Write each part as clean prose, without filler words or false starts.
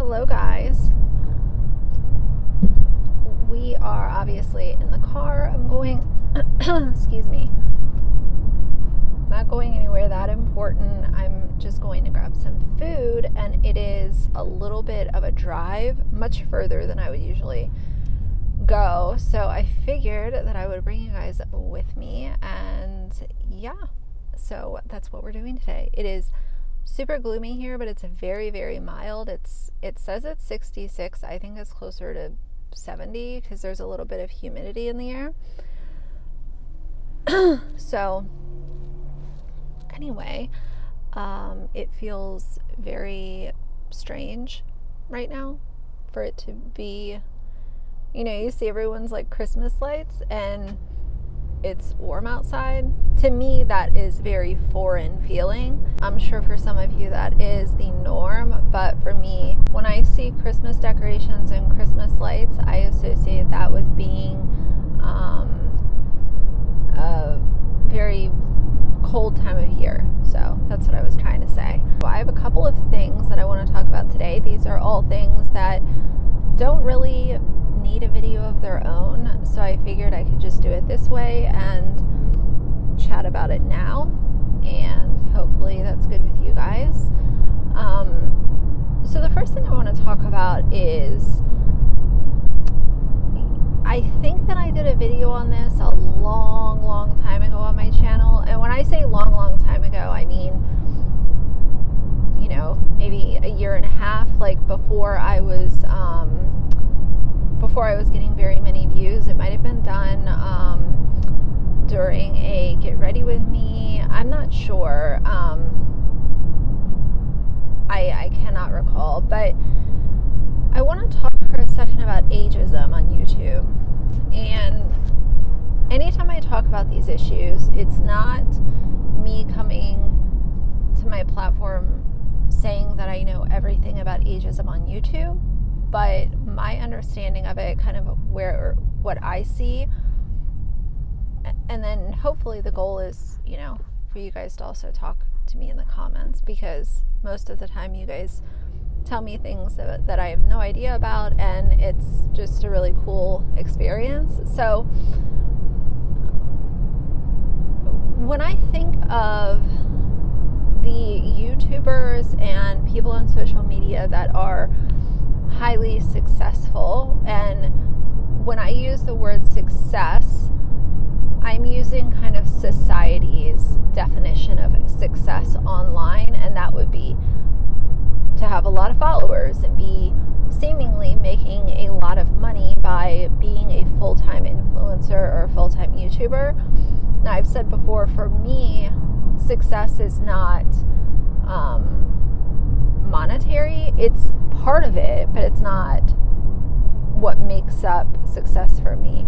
Hello guys. We are obviously in the car. I'm going, excuse me, not going anywhere that important. I'm just going to grab some food, and it is a little bit of a drive, much further than I would usually go. So I figured that I would bring you guys with me, and yeah, so that's what we're doing today. It is super gloomy here, but it's very, very mild. It says it's 66. I think it's closer to 70 because there's a little bit of humidity in the air. So anyway, it feels very strange right now for it to be, you see everyone's like Christmas lights and it's warm outside. To me, that is very foreign feeling. I'm sure for some of you that is the norm, but for me, when I see Christmas decorations and Christmas lights, I associate that with being a very cold time of year. So that's what I was trying to say. I have a couple of things that I want to talk about today. These are all things that don't really need a video of their own, so I figured I could just do it this way and chat about it now, and hopefully that's good with you guys. So the first thing I want to talk about is, I think that I did a video on this a long time ago on my channel, and when I say long time ago, I mean maybe a year and a half, like before I was getting very many views. It might have been done during a Get Ready With Me. I'm not sure. I cannot recall. But I want to talk for a second about ageism on YouTube. And anytime I talk about these issues, it's not me coming to my platform saying that I know everything about ageism on YouTube, but my understanding of it, kind of what I see, and then hopefully the goal is, for you guys to also talk to me in the comments, because most of the time you guys tell me things that I have no idea about, and it's just a really cool experience. So when I think of the YouTubers and people on social media that are highly successful, and when I use the word success, I'm using kind of society's definition of success online, and that would be to have a lot of followers and be seemingly making a lot of money by being a full-time influencer or a full-time YouTuber. Now, I've said before, for me, success is not monetary. It's part of it, but it's not what makes up success for me.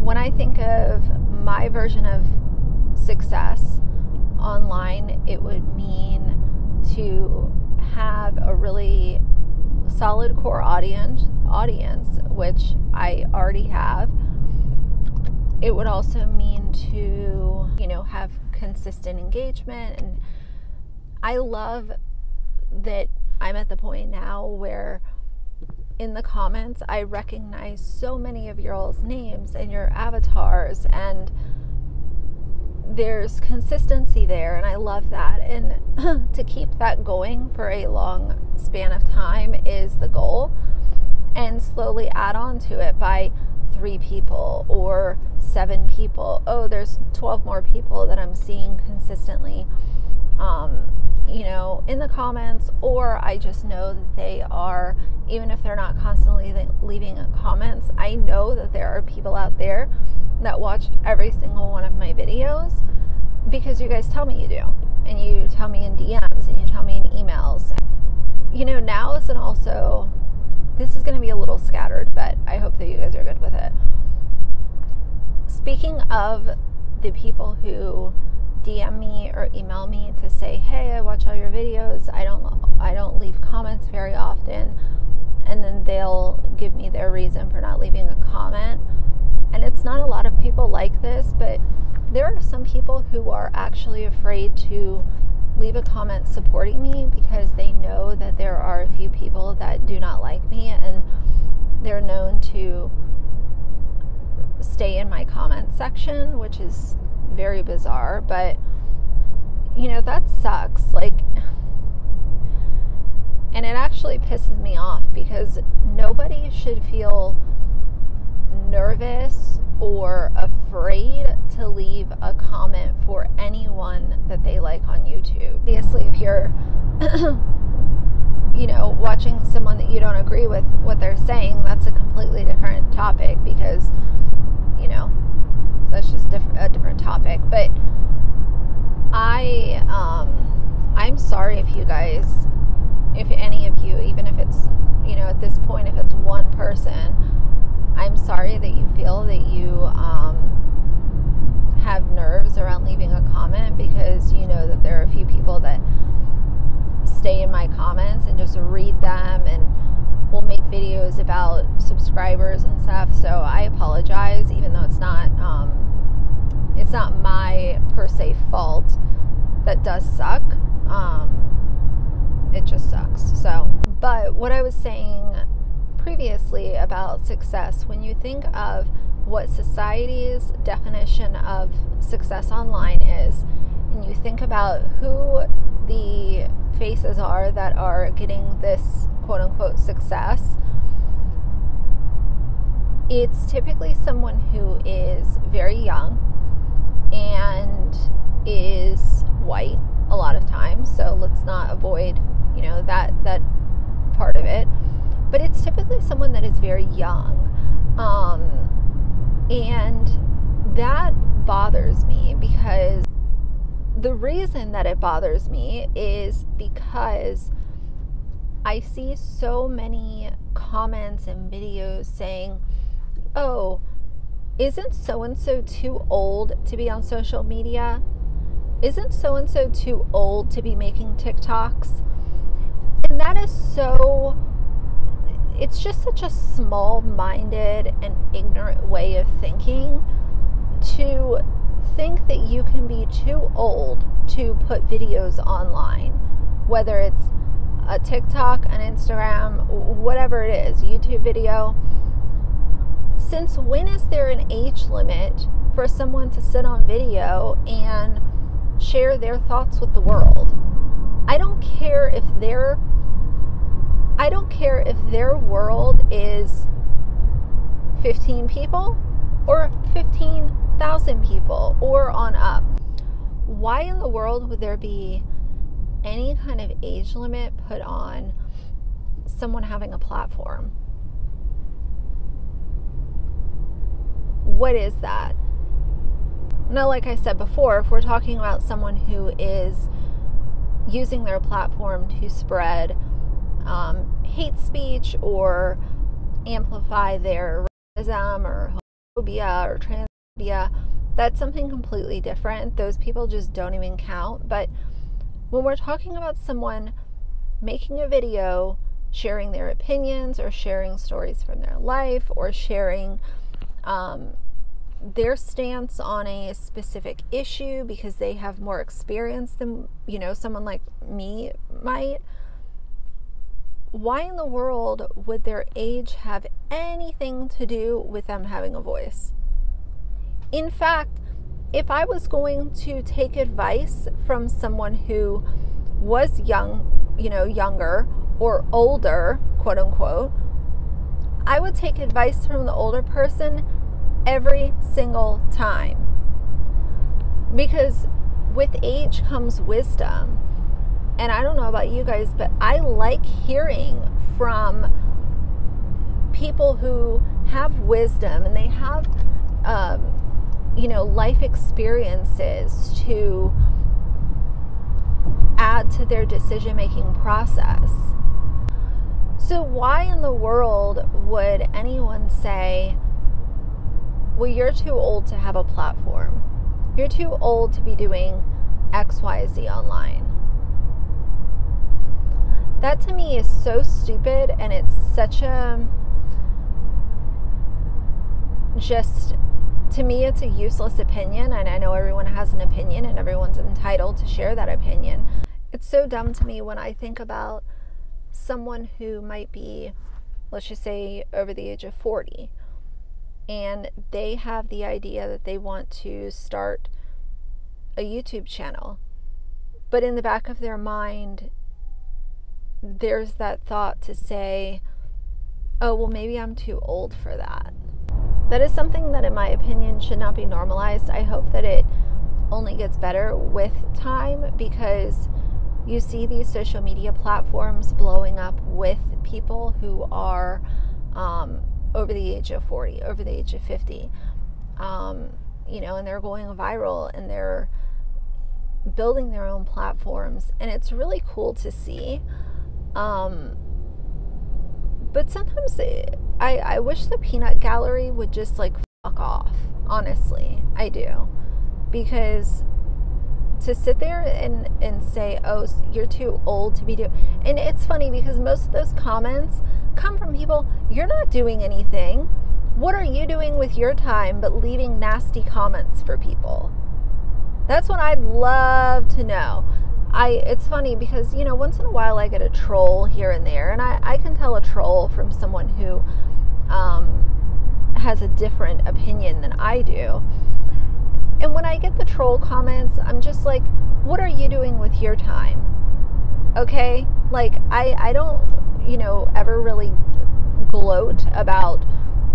When I think of my version of success online, it would mean to have a really solid core audience, which I already have. It would also mean to, have consistent engagement. And I love that I'm at the point now where in the comments I recognize so many of your all's names and your avatars, and there's consistency there, and I love that. And to keep that going for a long span of time is the goal, and slowly add on to it by 3 people or 7 people. Oh, there's 12 more people that I'm seeing consistently in the comments, or I just know that they are, even if they're not constantly leaving comments, I know that there are people out there that watch every single one of my videos because you guys tell me you do, and you tell me in DMs, and you tell me in emails. Now is, and also, this is going to be a little scattered, but I hope that you guys are good with it. Speaking of the people who DM me or email me to say, hey, I watch all your videos, I don't leave comments very often, and then they'll give me their reason for not leaving a comment. And it's not a lot of people like this, but there are some people who are actually afraid to leave a comment supporting me because they know that there are a few people that do not like me, and they're known to stay in my comment section, which is very bizarre. But that sucks. Like, and it actually pisses me off because nobody should feel nervous or afraid to leave a comment for anyone that they like on YouTube. Obviously, if you're watching someone that you don't agree with what they're saying, that's a completely different topic, because that's just a different topic. But I'm sorry if you guys, if any of you, even if it's at this point, if it's one person, I'm sorry that you feel that you have nerves around leaving a comment, because you know that there are a few people that stay in my comments and just read them and will make videos about subscribers and stuff. So I apologize, even though it's not my per se fault. That does suck. It just sucks. So, but what I was saying previously about success, when you think of what society's definition of success online is, and you think about who the faces are that are getting this quote-unquote success, it's typically someone who is very young and is white a lot of times. So let's not avoid that part of it. But it's typically someone that is very young. And that bothers me, because the reason that it bothers me is because I see so many comments and videos saying, oh, isn't so-and-so too old to be on social media? Isn't so-and-so too old to be making TikToks? And that is so... it's just such a small-minded and ignorant way of thinking, to think that you can be too old to put videos online, whether it's a TikTok, an Instagram, whatever it is, YouTube video. Since when is there an age limit for someone to sit on video and share their thoughts with the world? I don't care if their world is 15 people or 15,000 people or on up. Why in the world would there be any kind of age limit put on someone having a platform? What is that? Now, like I said before, if we're talking about someone who is using their platform to spread hate speech or amplify their racism or homophobia or transphobia, that's something completely different. Those people just don't even count. But when we're talking about someone making a video, sharing their opinions or sharing stories from their life or sharing their stance on a specific issue because they have more experience than, someone like me might, why in the world would their age have anything to do with them having a voice? In fact, if I was going to take advice from someone who was younger or older, quote unquote, I would take advice from the older person every single time. Because with age comes wisdom. And I don't know about you guys, but I like hearing from people who have wisdom and they have, life experiences to add to their decision-making process. So why in the world would anyone say, well, you're too old to have a platform. You're too old to be doing XYZ online. That to me is so stupid, and it's such to me, it's a useless opinion, and I know everyone has an opinion and everyone's entitled to share that opinion. It's so dumb to me when I think about someone who might be, let's just say, over the age of 40, and they have the idea that they want to start a YouTube channel, but in the back of their mind there's that thought to say, oh, well, maybe I'm too old for that. That is something that, in my opinion, should not be normalized. I hope that it only gets better with time, because you see these social media platforms blowing up with people who are over the age of 40, over the age of 50, and they're going viral, and they're building their own platforms, and it's really cool to see. But sometimes I wish the peanut gallery would just fuck off. Honestly, I do. Because to sit there and say, oh, you're too old to be doing, and it's funny because most of those comments come from people, you're not doing anything. What are you doing with your time but leaving nasty comments for people? That's what I'd love to know. It's funny because, once in a while I get a troll here and there, and I can tell a troll from someone who has a different opinion than I do. And when I get the troll comments, I'm just like, what are you doing with your time? Okay? I don't, ever really gloat about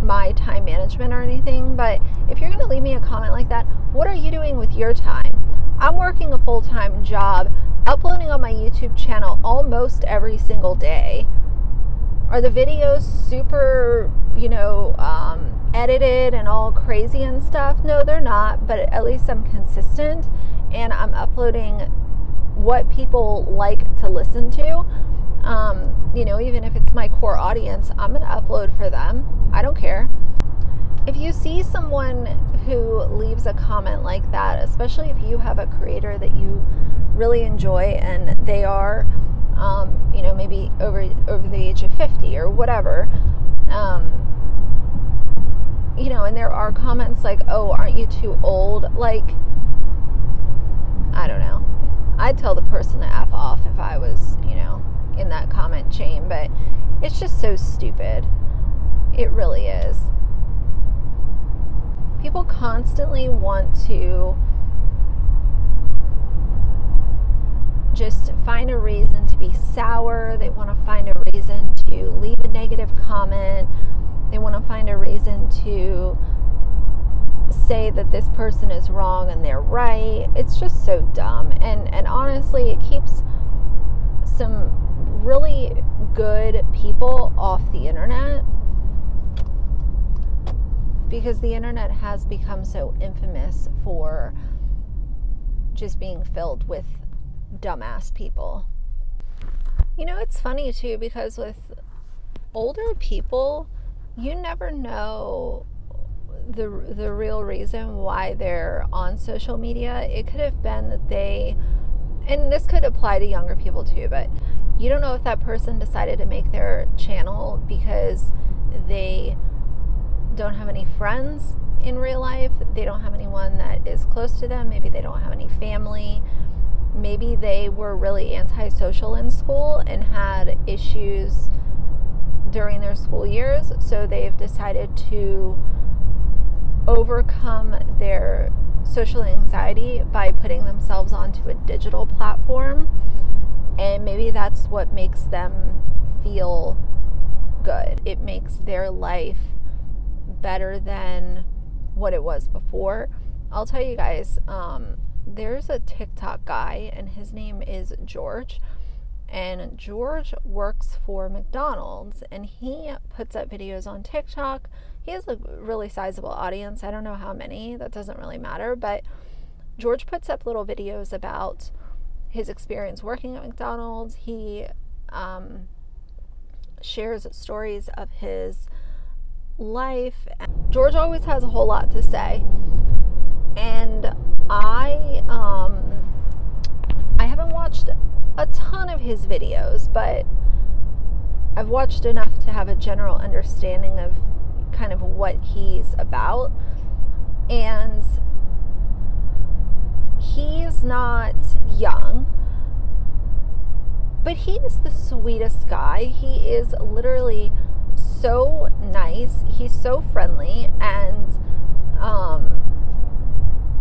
my time management or anything, but if you're going to leave me a comment like that, what are you doing with your time? I'm working a full-time job, uploading on my YouTube channel almost every single day. Are the videos super, edited and all crazy and stuff? No, they're not, but at least I'm consistent, and I'm uploading what people like to listen to. Even if it's my core audience, I'm going to upload for them. I don't care. If you see someone who leaves a comment like that, especially if you have a creator that you really enjoy and they are, maybe over the age of 50 or whatever, and there are comments like, oh, aren't you too old? I don't know. I'd tell the person to F off if I was, in that comment chain, but it's just so stupid. It really is. People constantly want to just find a reason to be sour. They want to find a reason to leave a negative comment. They want to find a reason to say that this person is wrong and they're right. It's just so dumb. And honestly, it keeps some really good people off the internet, because the internet has become so infamous for just being filled with dumbass people. It's funny too, because with older people, you never know the real reason why they're on social media. It could have been that they, and this could apply to younger people too, but you don't know if that person decided to make their channel because they don't have any friends in real life. They don't have anyone that is close to them. Maybe they don't have any family. Maybe they were really antisocial in school and had issues during their school years, so they've decided to overcome their social anxiety by putting themselves onto a digital platform, and maybe that's what makes them feel good. It makes their life better than what it was before. I'll tell you guys, there's a TikTok guy, and his name is George, and George works for McDonald's, and he puts up videos on TikTok. He has a really sizable audience. I don't know how many, that doesn't really matter, but George puts up little videos about his experience working at McDonald's. He shares stories of his life. George always has a whole lot to say, and I haven't watched a ton of his videos, but I've watched enough to have a general understanding of kind of what he's about. And he's not young, But he is the sweetest guy. He is literally so nice. He's so friendly. And,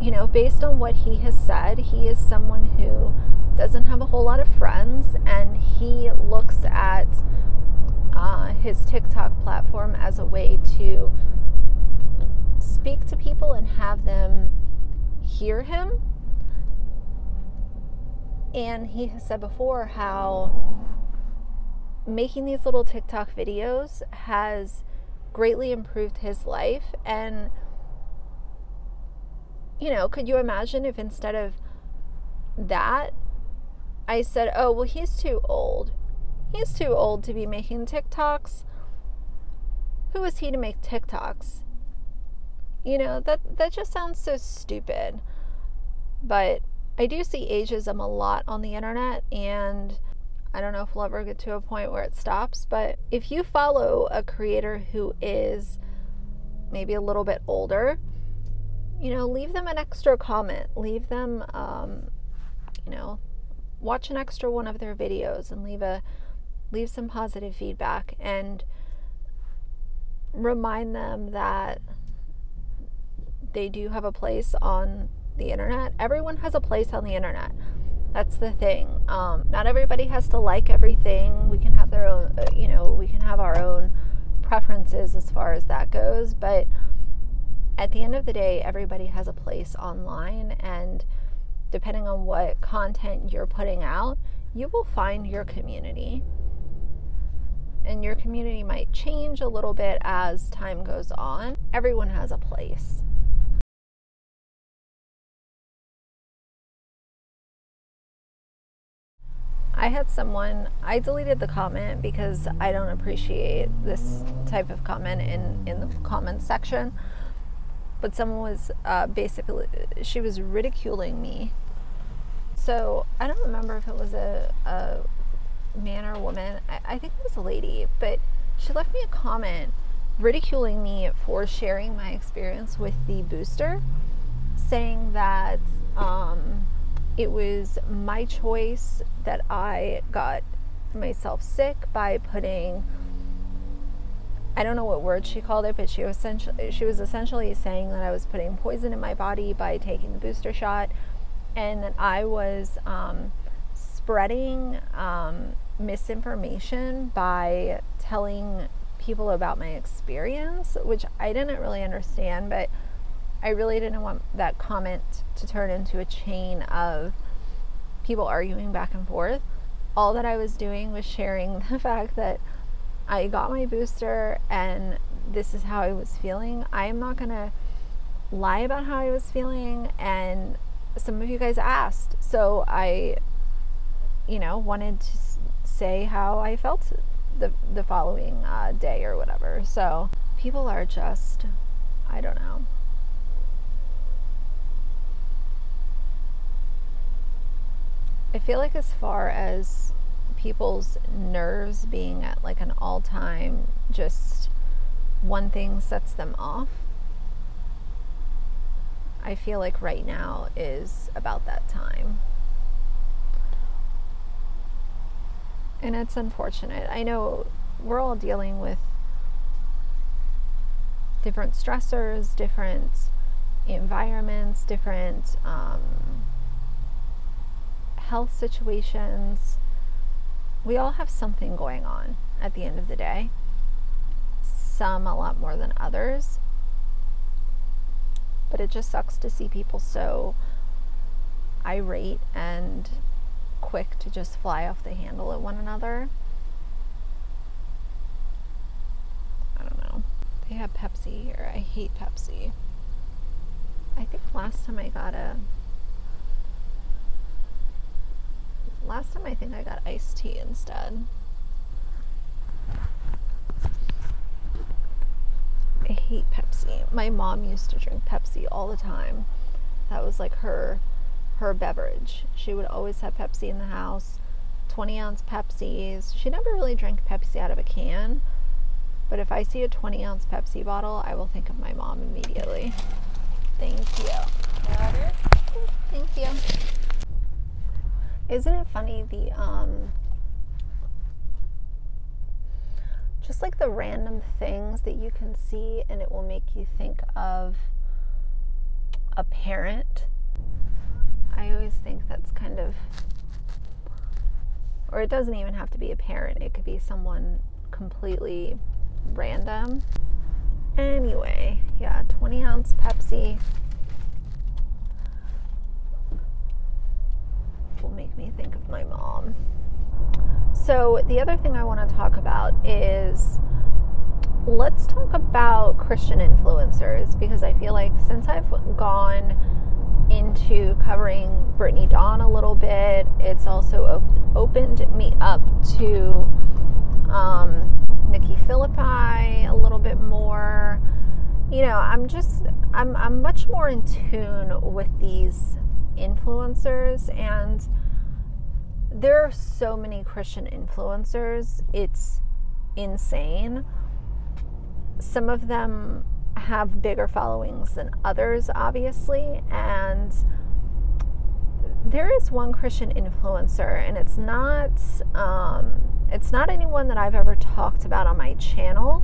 you know, based on what he has said, he is someone who doesn't have a whole lot of friends. And he looks at his TikTok platform as a way to speak to people and have them hear him. And he has said before how making these little TikTok videos has greatly improved his life. And, you know, could you imagine if instead of that, I said, oh, well, he's too old. He's too old to be making TikToks. Who is he to make TikToks? You know, that just sounds so stupid. But I do see ageism a lot on the internet, and I don't know if we'll ever get to a point where it stops, but if you follow a creator who is maybe a little bit older, you know, leave them an extra comment. Leave them, you know, watch an extra one of their videos and leave some positive feedback, and remind them that they do have a place on the internet. Everyone has a place on the internet. That's the thing. Not everybody has to like everything. We can have their own, you know, we can have our own preferences as far as that goes. But at the end of the day, everybody has a place online. And depending on what content you're putting out, you will find your community. And your community might change a little bit as time goes on. Everyone has a place. I had someone, I deleted the comment because I don't appreciate this type of comment in the comment section, but someone was basically, she was ridiculing me. So I don't remember if it was a man or a woman. I think it was a lady, but she left me a comment ridiculing me for sharing my experience with the booster, saying that it was my choice that I got myself sick by putting, I don't know what word she called it, but she was essentially saying that I was putting poison in my body by taking the booster shot, and that I was spreading misinformation by telling people about my experience, which I didn't really understand, but I really didn't want that comment to turn into a chain of people arguing back and forth. All that I was doing was sharing the fact that I got my booster and this is how I was feeling. I am not going to lie about how I was feeling, and some of you guys asked, so I, you know, wanted to say how I felt the following day or whatever. So people are just, I don't know. I feel like as far as people's nerves being at like an all-time, just one thing sets them off, I feel like right now is about that time. And it's unfortunate. I know we're all dealing with different stressors, different environments, different health situations. We all have something going on at the end of the day. Some a lot more than others. But it just sucks to see people so irate and quick to just fly off the handle at one another. I don't know. They have Pepsi here. I hate Pepsi. I think last time I got iced tea instead. I hate Pepsi. My mom used to drink Pepsi all the time. That was like her beverage. She would always have Pepsi in the house, 20-ounce Pepsis. She never really drank Pepsi out of a can, but if I see a 20-ounce Pepsi bottle, I will think of my mom immediately. Thank you. Got it? Thank you. Isn't it funny, just like the random things that you can see and it will make you think of a parent. I always think that's kind of, or it doesn't even have to be a parent. It could be someone completely random. Anyway, yeah, 20-ounce Pepsi will make me think of my mom. So the other thing I want to talk about is, let's talk about Christian influencers, because I feel like since I've gone into covering Brittany Dawn a little bit, it's also opened me up to Nikki Phillippi a little bit more. You know, I'm much more in tune with these influencers, and there are so many Christian influencers. It's insane. Some of them have bigger followings than others, obviously, and there is one Christian influencer, and it's not anyone that I've ever talked about on my channel,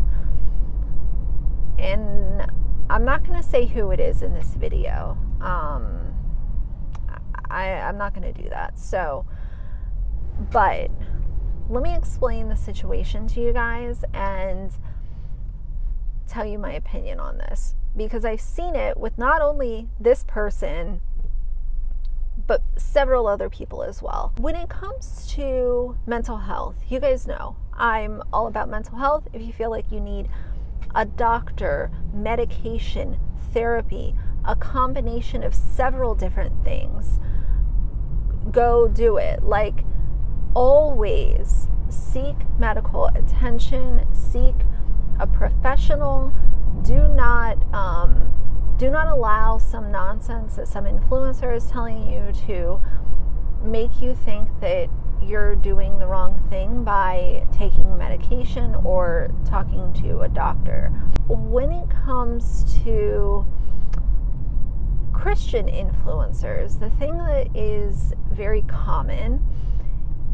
and I'm not going to say who it is in this video. I'm not going to do that. So, but let me explain the situation to you guys and tell you my opinion on this, because I've seen it with not only this person, but several other people as well. When it comes to mental health, you guys know I'm all about mental health. If you feel like you need a doctor, medication, therapy, a combination of several different things, go do it. Like, always seek medical attention, seek a professional. Do not allow some nonsense that some influencer is telling you to make you think that you're doing the wrong thing by taking medication or talking to a doctor. When it comes to Christian influencers, the thing that is very common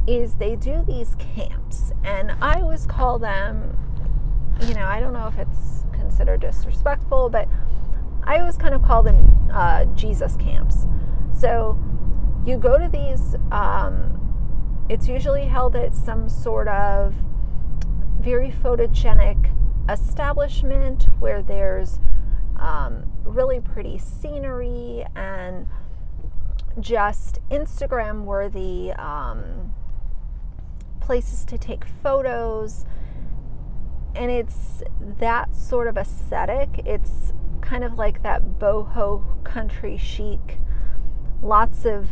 is they do these camps, and I always call them, you know, I don't know if it's considered disrespectful, but I always kind of call them Jesus camps. So you go to these, it's usually held at some sort of very photogenic establishment where there's really pretty scenery and just Instagram worthy places to take photos. And it's that sort of aesthetic. It's kind of like that boho country chic, lots of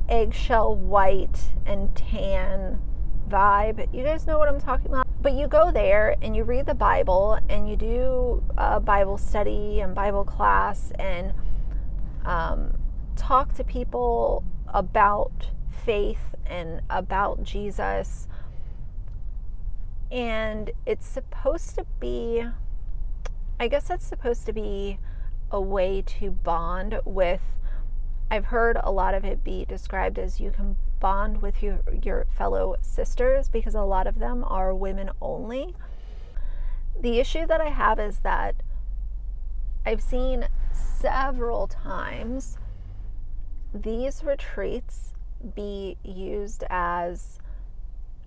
eggshell white and tan vibe. You guys know what I'm talking about. But you go there and you read the Bible and you do a Bible study and Bible class and talk to people about faith and about Jesus. And it's supposed to be, I guess it's supposed to be a way to bond with, I've heard a lot of it be described as you can bond with your fellow sisters, because a lot of them are women only. The issue that I have is that I've seen several times these retreats be used as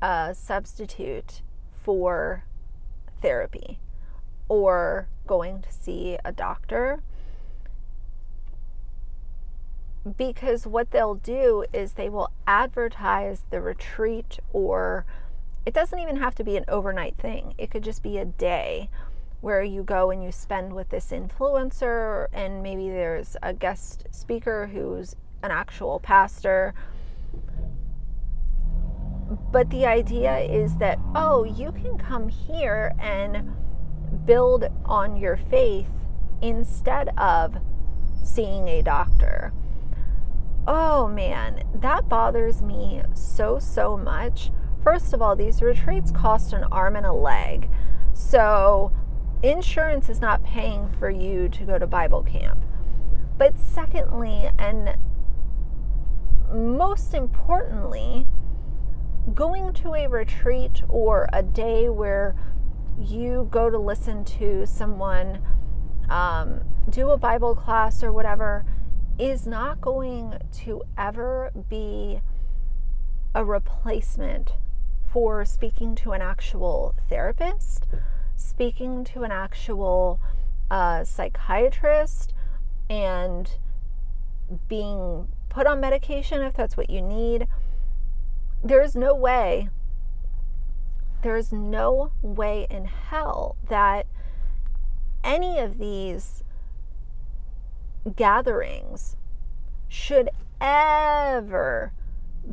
a substitute for therapy or going to see a doctor, because what they'll do is they will advertise the retreat, or it doesn't even have to be an overnight thing. It could just be a day where you go and you spend with this influencer, and maybe there's a guest speaker who's an actual pastor. But the idea is that, oh, you can come here and build on your faith instead of seeing a doctor. Oh man, that bothers me so much. First of all, these retreats cost an arm and a leg. So insurance is not paying for you to go to Bible camp. But secondly, and most importantly, going to a retreat or a day where you go to listen to someone do a Bible class or whatever is not going to ever be a replacement for speaking to an actual therapist, speaking to an actual psychiatrist, and being put on medication if that's what you need. There's no way in hell that any of these gatherings should ever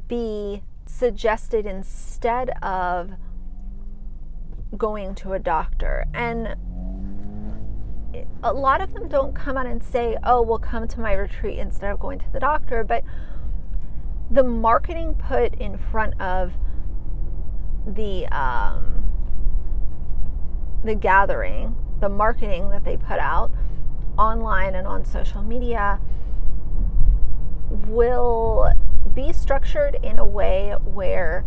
be suggested instead of going to a doctor. And a lot of them don't come out and say, oh, well, come to my retreat instead of going to the doctor. But the marketing put in front of the gathering, the marketing that they put out online and on social media will be structured in a way where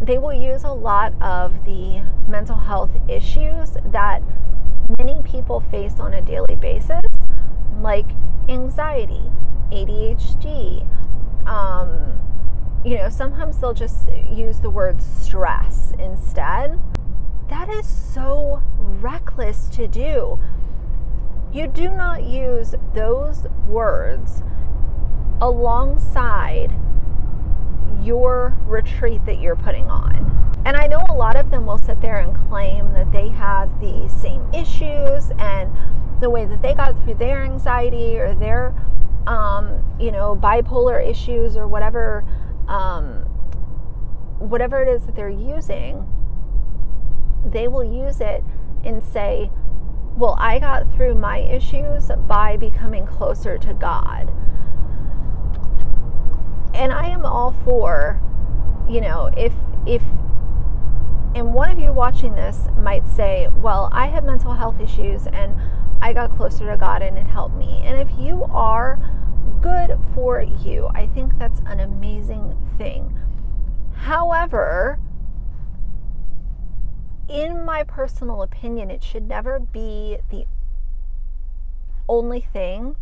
they will use a lot of the mental health issues that many people face on a daily basis, like anxiety, ADHD. Sometimes they'll just use the word stress instead. That is so reckless to do. You do not use those words alongside your retreat that you're putting on. And I know a lot of them will sit there and claim that they have the same issues and the way that they got through their anxiety or their bipolar issues or whatever it is that they're using, they will use it and say, well, I got through my issues by becoming closer to God. And I am all for, if and one of you watching this might say, well, I have mental health issues and I got closer to God and it helped me. And if you are, good for you. I think that's an amazing thing. However, in my personal opinion, it should never be the only thing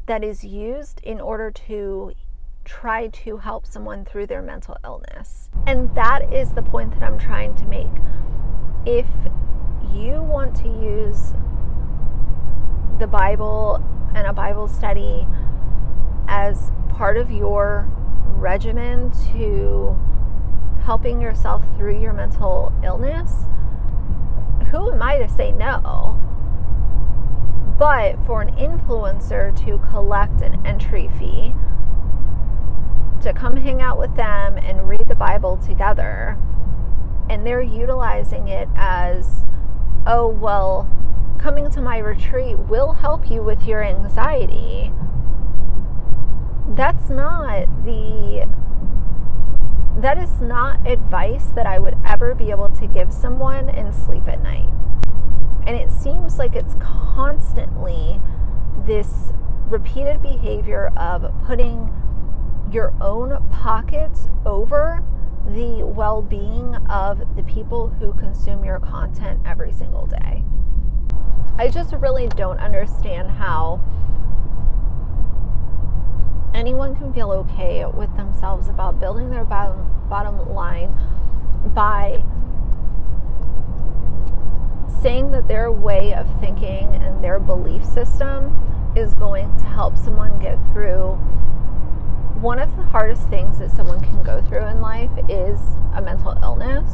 that is used in order to try to help someone through their mental illness. And that is the point that I'm trying to make. If you want to use the Bible and a Bible study as part of your regimen to helping yourself through your mental illness, who am I to say no? But for an influencer to collect an entry fee to come hang out with them and read the Bible together, and they're utilizing it as, oh, well, coming to my retreat will help you with your anxiety. That is not advice that I would ever be able to give someone and sleep at night. And it seems like it's constantly this repeated behavior of putting your own pockets over the well-being of the people who consume your content every single day. I just really don't understand how anyone can feel okay with themselves about building their bottom line by saying that their way of thinking and their belief system is going to help someone get through. One of the hardest things that someone can go through in life is a mental illness.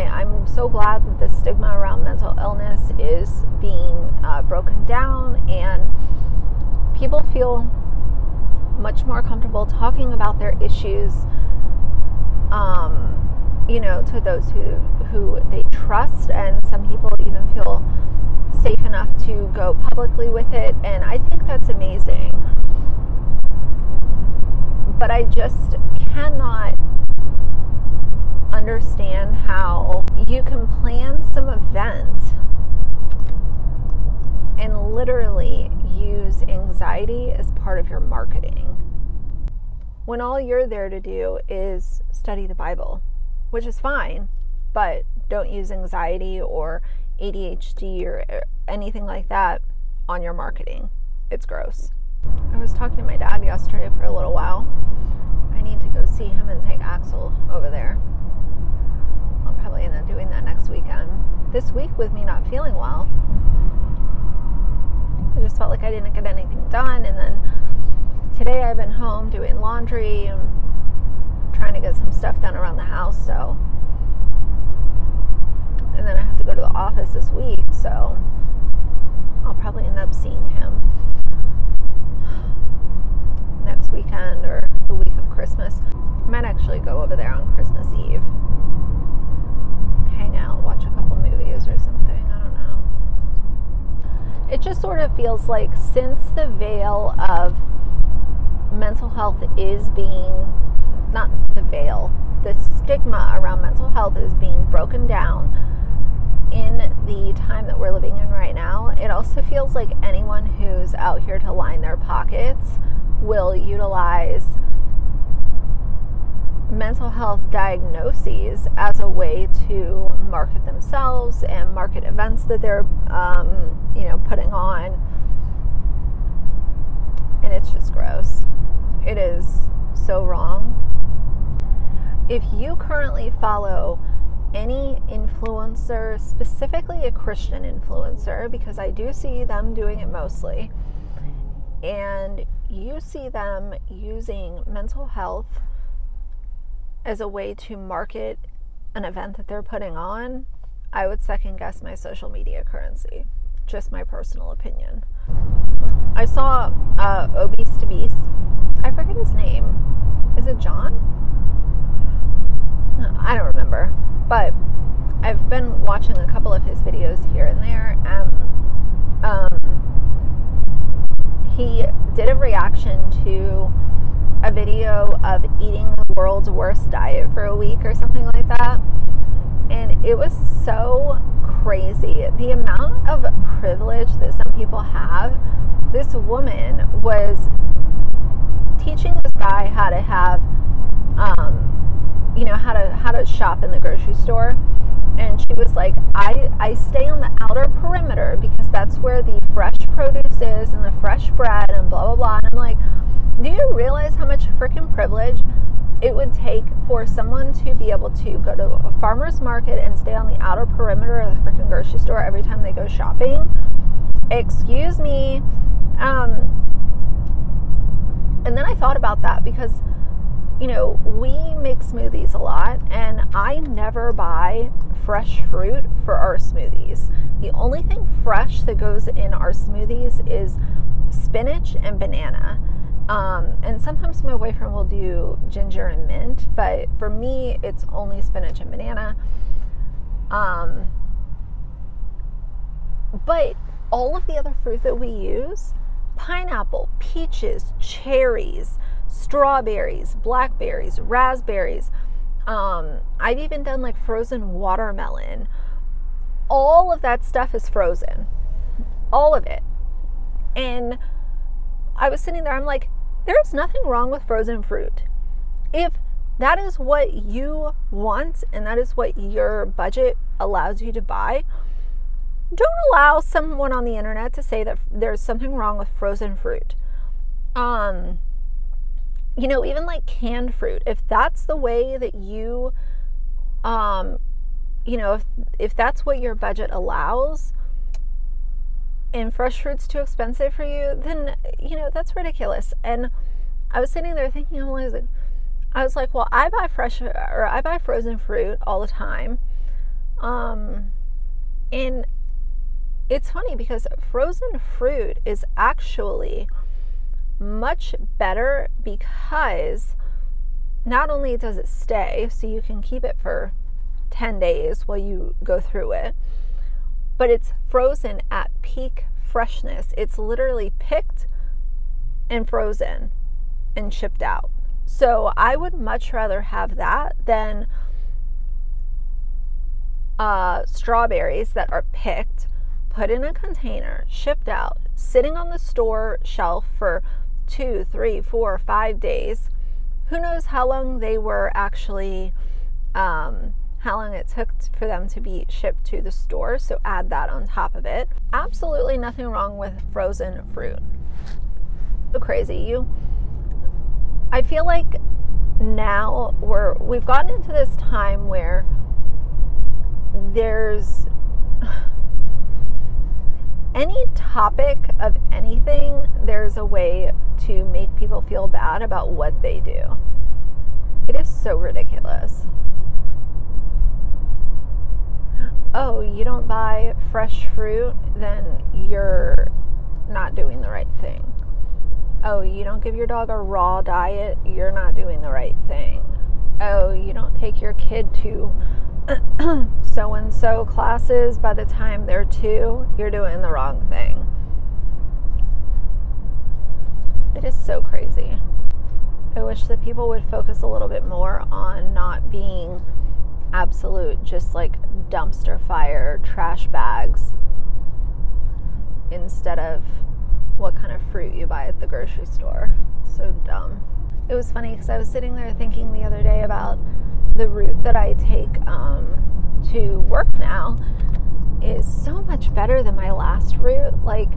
I'm so glad that the stigma around mental illness is being broken down, and people feel much more comfortable talking about their issues, to those who they trust, and some people even feel safe enough to go publicly with it, and I think that's amazing. But I just cannot understand how you can plan some event and literally use anxiety as part of your marketing. when all you're there to do is study the Bible, which is fine, but don't use anxiety or ADHD or anything like that on your marketing. It's gross. I was talking to my dad yesterday for a little while. I need to go see him and take Axel over there. I'll probably end up doing that next weekend. This week, with me not feeling well, I just felt like I didn't get anything done. And then today I've been home doing laundry and trying to get some stuff done around the house. So, and then I have to go to the office this week, so I'll probably end up seeing him next weekend or the week of Christmas. I might actually go over there on Christmas Eve, hang out, watch a couple movies or something. I don't know. It just sort of feels like since the veil of mental health is being, not the veil, the stigma around mental health is being broken down in the time that we're living in right now, it also feels like anyone who's out here to line their pockets will utilize mental health diagnoses as a way to market themselves and market events that they're putting on. And it's just gross. It is so wrong. If you currently follow any influencer, specifically a Christian influencer, because I do see them doing it mostly, and you see them using mental health as a way to market an event that they're putting on, I would second guess my social media currency. Just my personal opinion. I saw Obese to Beast. I forget his name. Is it John? No, I don't remember. But I've been watching a couple of his videos here and there, and he did a reaction to a video of eating the world's worst diet for a week or something like that, and it was so crazy. The amount of privilege that some people have. This woman was teaching this guy how to have how to shop in the grocery store, and she was like, I stay on the outer perimeter because that's where the fresh produce is and the fresh bread and blah blah blah. And I'm like, do you realize how much freaking privilege it would take for someone to be able to go to a farmer's market and stay on the outer perimeter of the freaking grocery store every time they go shopping? Excuse me. And then I thought about that because we make smoothies a lot, and I never buy fresh fruit for our smoothies. The only thing fresh that goes in our smoothies is spinach and banana. And sometimes my boyfriend will do ginger and mint, but for me, it's only spinach and banana. But all of the other fruit that we use, pineapple, peaches, cherries, strawberries, blackberries, raspberries, I've even done like frozen watermelon. All of that stuff is frozen. All of it. And I was sitting there, I'm like, there's nothing wrong with frozen fruit. If that is what you want and that is what your budget allows you to buy, don't allow someone on the internet to say that there's something wrong with frozen fruit. Even like canned fruit, if that's the way that you, if that's what your budget allows, and fresh fruit's too expensive for you, then, that's ridiculous. And I was sitting there thinking, I was like, well, I buy frozen fruit all the time. And it's funny because frozen fruit is actually much better because not only does it stay, so you can keep it for 10 days while you go through it, but it's frozen at peak freshness. It's literally picked and frozen and shipped out. So I would much rather have that than strawberries that are picked, put in a container, shipped out, sitting on the store shelf for 2, 3, 4, 5 days, Who knows how long they were actually, how long it took for them to be shipped to the store, so add that on top of it. Absolutely nothing wrong with frozen fruit. So crazy. I feel like now we've gotten into this time where there's any topic of anything, there's a way to make people feel bad about what they do. It is so ridiculous. Oh, you don't buy fresh fruit, then you're not doing the right thing. Oh, you don't give your dog a raw diet, you're not doing the right thing. Oh, you don't take your kid to so-and-so classes by the time they're 2, you're doing the wrong thing. It is so crazy. I wish that people would focus a little bit more on not being absolute, just like dumpster fire trash bags, instead of what kind of fruit you buy at the grocery store. So dumb. It was funny because I was sitting there thinking the other day about the route that I take to work now is so much better than my last route. Like,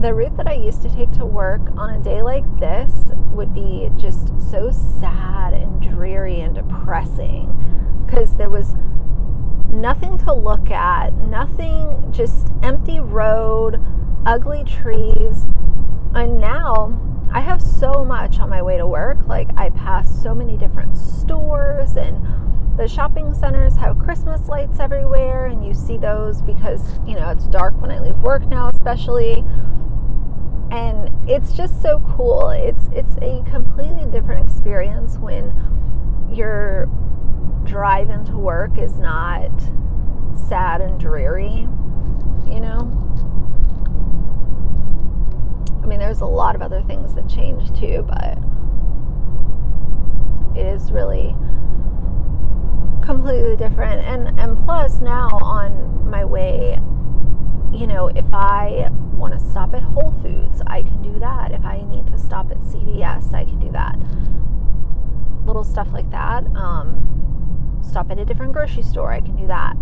the route that I used to take to work on a day like this would be just so sad and dreary and depressing because there was nothing to look at, nothing, just empty road, ugly trees. And now I have so much on my way to work. Like, I pass so many different stores, and the shopping centers have Christmas lights everywhere, and you see those because, you know, it's dark when I leave work now, especially. And it's just so cool. It's a completely different experience when your drive into work is not sad and dreary, you know? I mean, there's a lot of other things that change too, but it is really completely different. And plus, now on my way, you know, if I want to stop at Whole Foods, I can do that. If I need to stop at CVS, I can do that. Little stuff like that. Stop at a different grocery store, I can do that.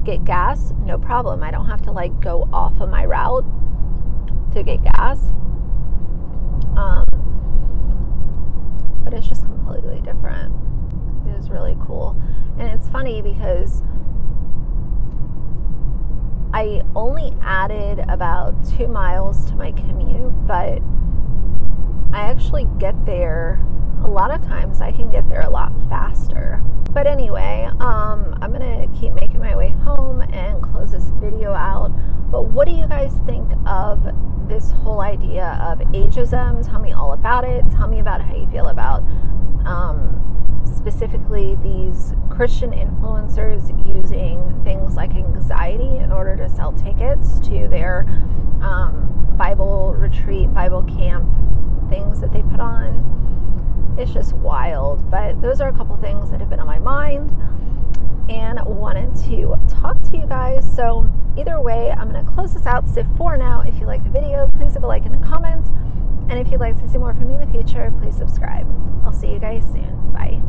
Get gas, no problem. I don't have to like go off of my route to get gas. But it's just completely different. It is really cool. And it's funny because I only added about 2 miles to my commute, but I actually get there, a lot of times I can get there a lot faster. But anyway, I'm gonna keep making my way home and close this video out. But what do you guys think of this whole idea of ageism? Tell me all about it. Tell me about how you feel about specifically these Christian influencers using things like anxiety in order to sell tickets to their Bible retreat, Bible camp things that they put on. It's just wild. But those are a couple things that have been on my mind and wanted to talk to you guys. So either way, I'm going to close this out. So for now, if you like the video, please leave a like and a comment. And if you'd like to see more from me in the future, please subscribe. I'll see you guys soon. Bye.